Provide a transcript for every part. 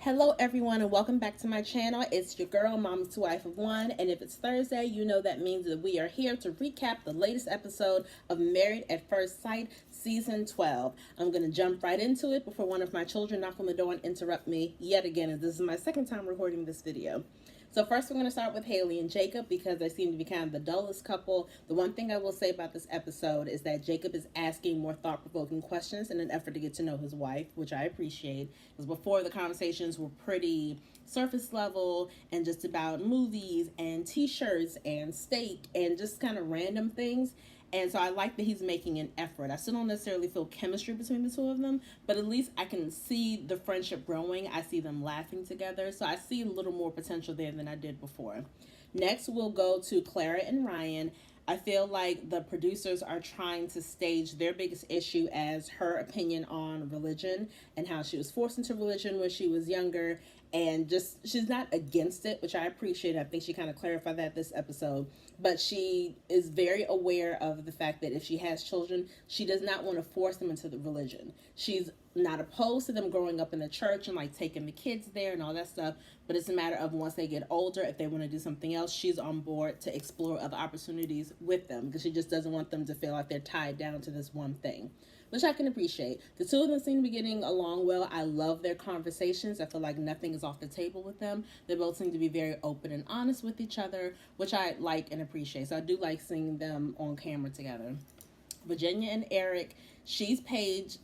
Hello everyone and welcome back to my channel. It's your girl, Mafs S12 E5, and if it's Thursday, you know that means that we are here to recap the latest episode of Married at First Sight Season 12. I'm going to jump right into it before one of my children knock on the door and interrupt me yet again, as this is my second time recording this video. So first we're going to start with Haley and Jacob because they seem to be kind of the dullest couple. The one thing I will say about this episode is that Jacob is asking more thought-provoking questions in an effort to get to know his wife, which I appreciate. Because before the conversations were pretty surface level and just about movies and t-shirts and steak and just kind of random things. And so I like that he's making an effort. I still don't necessarily feel chemistry between the two of them, but at least I can see the friendship growing. I see them laughing together. So I see a little more potential there than I did before. Next, we'll go to Clara and Ryan. I feel like the producers are trying to stage their biggest issue as her opinion on religion and how she was forced into religion when she was younger, and just she's not against it, which I appreciate. I think she kind of clarified that this episode, but she is very aware of the fact that if she has children, she does not want to force them into the religion. She's not opposed to them growing up in the church and like taking the kids there and all that stuff, but it's a matter of once they get older, if they want to do something else, she's on board to explore other opportunities with them, because she just doesn't want them to feel like they're tied down to this one thing, which I can appreciate. The two of them seem to be getting along well. I love their conversations. I feel like nothing is off the table with them. They both seem to be very open and honest with each other, which I like and appreciate. So I do like seeing them on camera together. Virginia and Eric, she's painted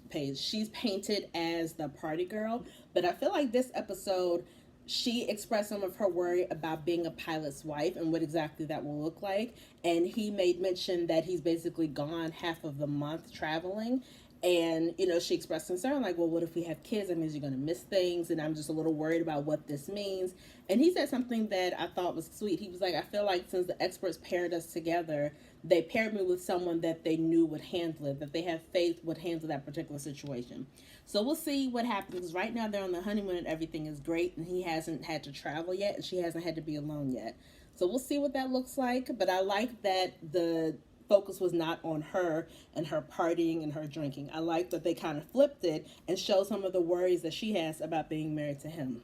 as the party girl, but I feel like this episode she expressed some of her worry about being a pilot's wife and what exactly that will look like. And he made mention that he's basically gone half of the month traveling. And, she expressed concern like, well, what if we have kids? That means you're going to miss things. And I'm just a little worried about what this means. And he said something that I thought was sweet. He was like, I feel like since the experts paired us together, they paired me with someone that they knew would handle it, that they have faith would handle that particular situation. So we'll see what happens. Right now they're on the honeymoon and everything is great. And he hasn't had to travel yet. And she hasn't had to be alone yet. So we'll see what that looks like. But I like that the focus was not on her and her partying and her drinking. I like that they kind of flipped it and showed some of the worries that she has about being married to him.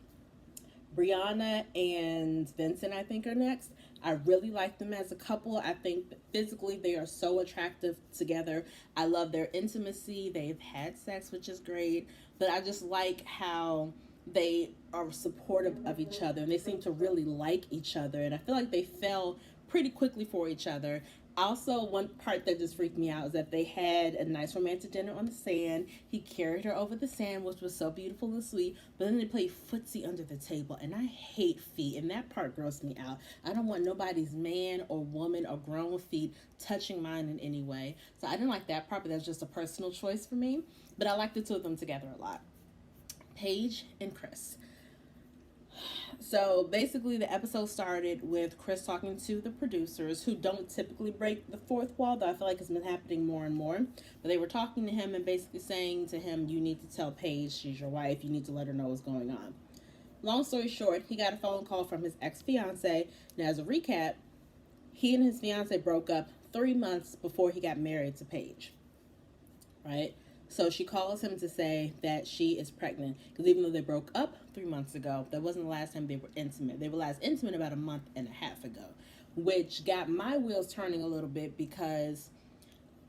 Brianna and Vincent, I think, are next. I really like them as a couple. I think physically they are so attractive together. I love their intimacy. They've had sex, which is great. But I just like how they are supportive of each other and they seem to really like each other. And I feel like they fell pretty quickly for each other. Also, one part that just freaked me out is that they had a nice romantic dinner on the sand. He carried her over the sand, which was so beautiful and sweet. But then they played footsie under the table, and I hate feet, and that part grossed me out. I don't want nobody's man or woman or grown feet touching mine in any way. So I didn't like that part, but that's just a personal choice for me. But I like the two of them together a lot. Paige and Chris. So basically the episode started with Chris talking to the producers, who don't typically break the fourth wall, though I feel like it's been happening more and more. But they were talking to him and basically saying to him, you need to tell Paige she's your wife. You need to let her know what's going on. Long story short, he got a phone call from his ex-fiance. Now, as a recap, he and his fiance broke up 3 months before he got married to Paige. Right? So she calls him to say that she is pregnant, because even though they broke up 3 months ago, that wasn't the last time they were intimate. They were last intimate about a month and a half ago, which got my wheels turning a little bit, because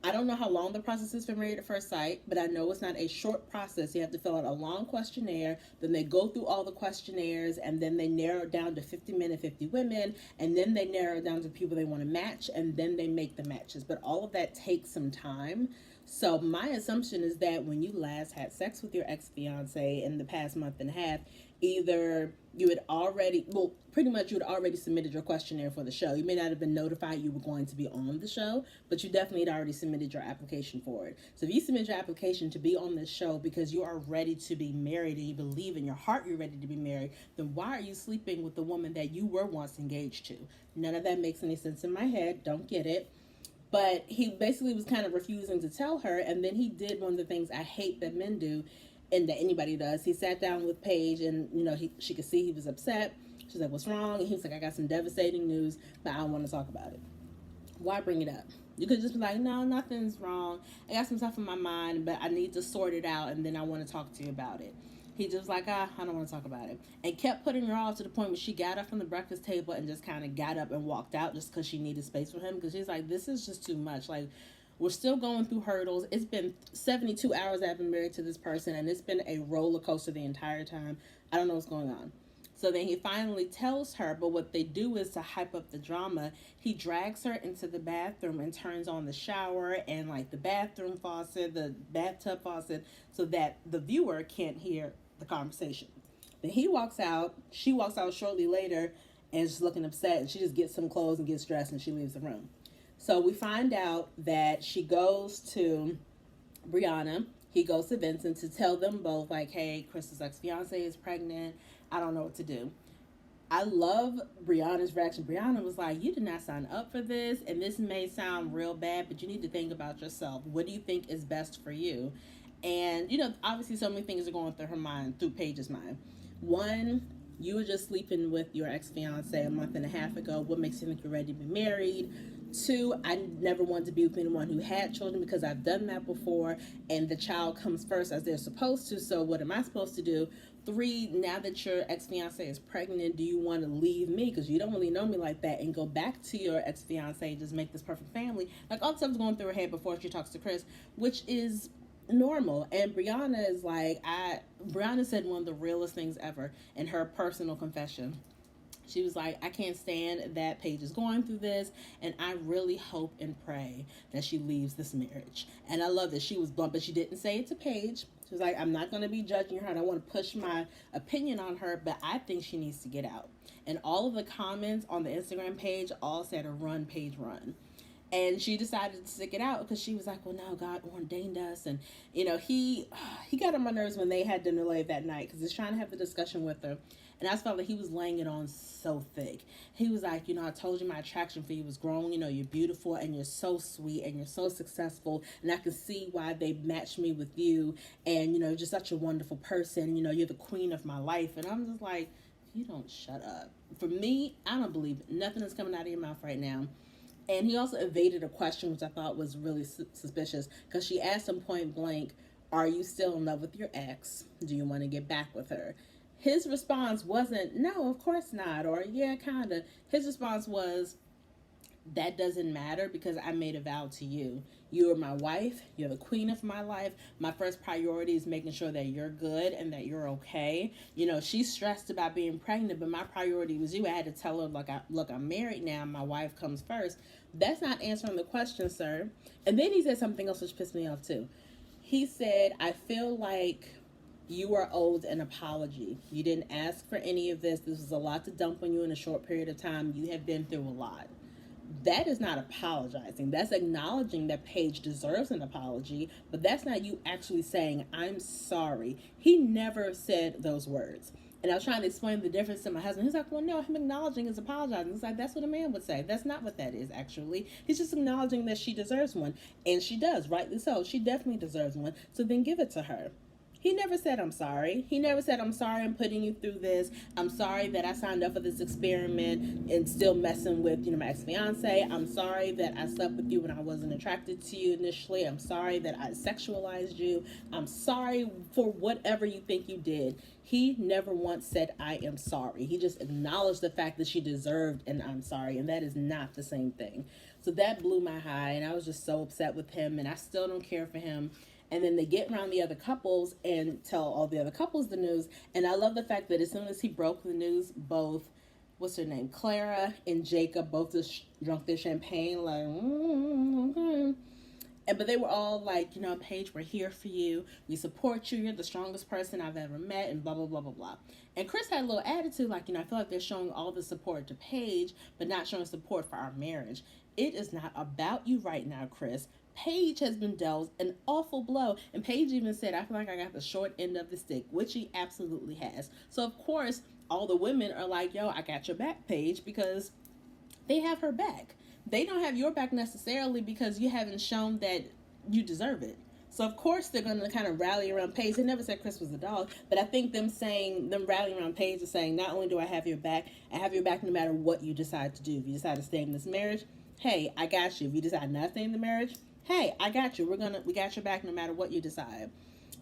I don't know how long the process is for Married at First Sight, but I know it's not a short process. You have to fill out a long questionnaire, then they go through all the questionnaires, and then they narrow it down to 50 men and 50 women, and then they narrow it down to people they want to match, and then they make the matches. But all of that takes some time. So my assumption is that when you last had sex with your ex-fiance in the past month and a half, either you had already, pretty much you had already submitted your questionnaire for the show. You may not have been notified you were going to be on the show, but you definitely had already submitted your application for it. So if you submit your application to be on this show because you are ready to be married and you believe in your heart you're ready to be married, then why are you sleeping with the woman that you were once engaged to? None of that makes any sense in my head. Don't get it. But he basically was kind of refusing to tell her, and then he did one of the things I hate that men do, and that anybody does. He sat down with Paige, and she could see he was upset. She's like, "What's wrong?" And he was like, "I got some devastating news, but I don't want to talk about it." Why bring it up? You could just be like, "No, nothing's wrong. I got some stuff in my mind, but I need to sort it out, and then I want to talk to you about it." He just like, I don't want to talk about it. And kept putting her off to the point where she got up from the breakfast table and just kind of got up and walked out just because she needed space for him. Because she's like, this is just too much. Like, we're still going through hurdles. It's been 72 hours I've been married to this person, and it's been a roller coaster the entire time. I don't know what's going on. So then he finally tells her, but what they do is to hype up the drama. He drags her into the bathroom and turns on the shower and like the bathroom faucet, the bathtub faucet, so that the viewer can't hear the conversation. Then he walks out. She walks out shortly later and is looking upset. And she just gets some clothes and gets dressed and she leaves the room. So we find out that she goes to Brianna. He goes to Vincent to tell them both, like, hey, Chris's ex-fiance is pregnant. I don't know what to do. I love Brianna's reaction. Brianna was like, you did not sign up for this, and this may sound real bad, but you need to think about yourself. What do you think is best for you? And, obviously so many things are going through her mind, through Paige's mind. One, you were just sleeping with your ex-fiance a month and a half ago. What makes you think you're ready to be married? Two, I never wanted to be with anyone who had children because I've done that before, and the child comes first as they're supposed to, so what am I supposed to do? Three, now that your ex-fiance is pregnant, do you want to leave me because you don't really know me like that and go back to your ex-fiance and just make this perfect family? Like, all the stuff's going through her head before she talks to Chris, which is normal. And Brianna is like, Brianna said one of the realest things ever in her personal confession. She was like, I can't stand that Paige is going through this, and I really hope and pray that she leaves this marriage. And I love that she was blunt, but she didn't say it to Paige. She was like, I'm not going to be judging her, and I want to push my opinion on her, but I think she needs to get out. And all of the comments on the Instagram page all said, run, Paige, run. And she decided to stick it out because she was like, well, no, God ordained us. And, he got on my nerves when they had dinner late that night because he's trying to have the discussion with her. And I just felt like he was laying it on so thick. He was like, I told you my attraction for you was growing. You're beautiful and you're so sweet and you're so successful. And I can see why they matched me with you. And, you're just such a wonderful person. You're the queen of my life. And I'm just like, you don't shut up. For me, I don't believe nothing is coming out of your mouth right now. And he also evaded a question, which I thought was really suspicious, because she asked him point blank, are you still in love with your ex? Do you want to get back with her? His response wasn't, no, of course not, or yeah, kind of. His response was, that doesn't matter because I made a vow to you. You are my wife. You're the queen of my life. My first priority is making sure that you're good and that you're okay. She's stressed about being pregnant, but my priority was you. I had to tell her, look, I'm married now. My wife comes first. That's not answering the question, sir. And then he said something else which pissed me off too. He said, I feel like you are owed an apology. You didn't ask for any of this. This was a lot to dump on you in a short period of time. You have been through a lot. That is not apologizing. That's acknowledging that Paige deserves an apology, but that's not you actually saying, I'm sorry. He never said those words. And I was trying to explain the difference to my husband. He's like, well, no, him acknowledging is apologizing. It's like, that's what a man would say. That's not what that is, actually. He's just acknowledging that she deserves one. And she does, rightly so. She definitely deserves one. So then give it to her. He never said, I'm sorry. He never said, I'm sorry I'm putting you through this. I'm sorry that I signed up for this experiment and still messing with, my ex-fiance. I'm sorry that I slept with you when I wasn't attracted to you initially. I'm sorry that I sexualized you. I'm sorry for whatever you think you did. He never once said, I am sorry. He just acknowledged the fact that she deserved an I'm sorry, and that is not the same thing. So that blew my high, and I was just so upset with him, and I still don't care for him. And then they get around the other couples and tell all the other couples the news. And I love the fact that as soon as he broke the news, both, what's her name, Clara and Jacob, both just drunk their champagne, like, okay. But they were all like, Paige, we're here for you. We support you. You're the strongest person I've ever met, and blah, blah, blah, blah, blah. And Chris had a little attitude, like, I feel like they're showing all the support to Paige, but not showing support for our marriage. It is not about you right now, Chris. Paige has been dealt an awful blow. And Paige even said, I feel like I got the short end of the stick, which he absolutely has. So, of course, all the women are like, yo, I got your back, Paige, because they have her back. They don't have your back necessarily because you haven't shown that you deserve it. So, of course, they're going to kind of rally around Paige. They never said Chris was a dog, but I think them rallying around Paige is saying, not only do I have your back, I have your back no matter what you decide to do. If you decide to stay in this marriage, hey, I got you. If you decide not to stay in the marriage, hey, I got you. We got your back no matter what you decide.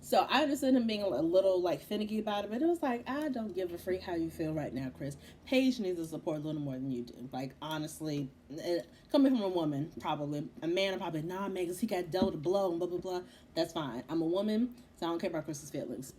So I understood him being a little like finicky about it, but it was like, I don't give a freak how you feel right now, Chris. Paige needs to support a little more than you do. Like, honestly, coming from a woman, probably. A man, probably, nah, man, because he got dealt a blow and blah, blah, blah. That's fine. I'm a woman, so I don't care about Chris's feelings.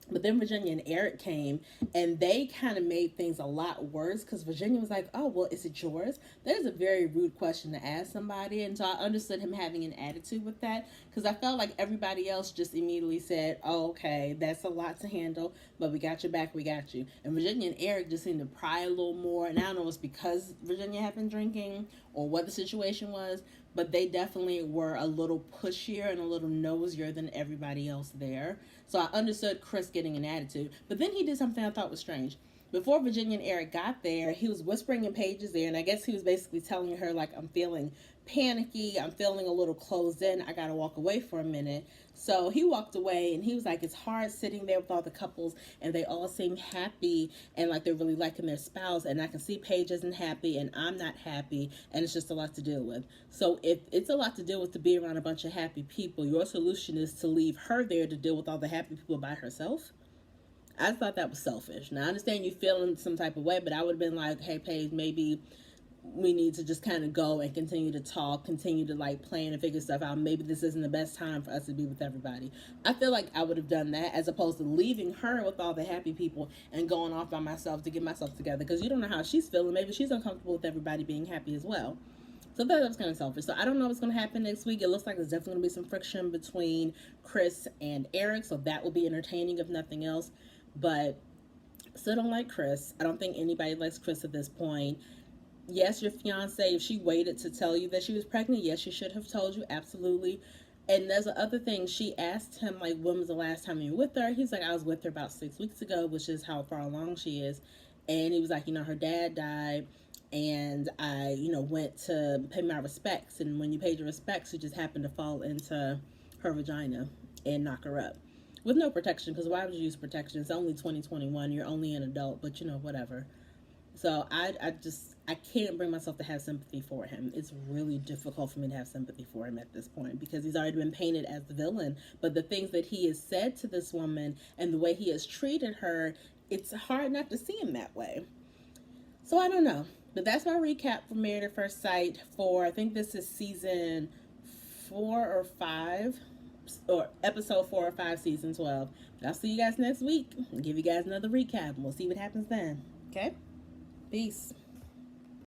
But then Virginia and Eric came, and they kind of made things a lot worse because Virginia was like, oh, well, is it yours? That is a very rude question to ask somebody. And so I understood him having an attitude with that because I felt like everybody else just immediately said, oh, okay, that's a lot to handle, but we got your back, we got you. And Virginia and Eric just seemed to pry a little more. And I don't know if it's because Virginia had been drinking or what the situation was, but they definitely were a little pushier and a little nosier than everybody else there. So I understood Chris getting an attitude. But then he did something I thought was strange. Before Virginia and Eric got there, he was whispering in Paige's ear, and I guess he was basically telling her, like, I'm feeling panicky, I'm feeling a little closed in, I gotta walk away for a minute. So he walked away, and he was like, it's hard sitting there with all the couples, and they all seem happy, and like they're really liking their spouse, and I can see Paige isn't happy, and I'm not happy, and it's just a lot to deal with. So if it's a lot to deal with to be around a bunch of happy people, your solution is to leave her there to deal with all the happy people by herself? I thought that was selfish. Now, I understand you feeling some type of way, but I would have been like, hey, Paige, maybe we need to just kind of go and continue to talk, continue to like plan and figure stuff out. Maybe this isn't the best time for us to be with everybody. I feel like I would have done that as opposed to leaving her with all the happy people and going off by myself to get myself together because you don't know how she's feeling. Maybe she's uncomfortable with everybody being happy as well. So that was kind of selfish. So I don't know what's going to happen next week. It looks like there's definitely going to be some friction between Chris and Eric. So that will be entertaining if nothing else. But still don't like Chris. I don't think anybody likes Chris at this point. Yes, your fiance, if she waited to tell you that she was pregnant, yes, she should have told you, absolutely. And there's the other thing. She asked him, like, when was the last time you were with her? He's like, I was with her about 6 weeks ago, which is how far along she is. And he was like, her dad died, and I, went to pay my respects. And when you paid your respects, you just happened to fall into her vagina and knock her up. With no protection, because why would you use protection? It's only 2021. You're only an adult, but whatever. So I can't bring myself to have sympathy for him. It's really difficult for me to have sympathy for him at this point because he's already been painted as the villain. But the things that he has said to this woman and the way he has treated her, it's hard not to see him that way. So I don't know. But that's my recap for Married at First Sight for, I think this is season 4 or 5. Or episode 4 or 5, season 12. But I'll see you guys next week and give you guys another recap, and we'll see what happens then. Okay? Peace.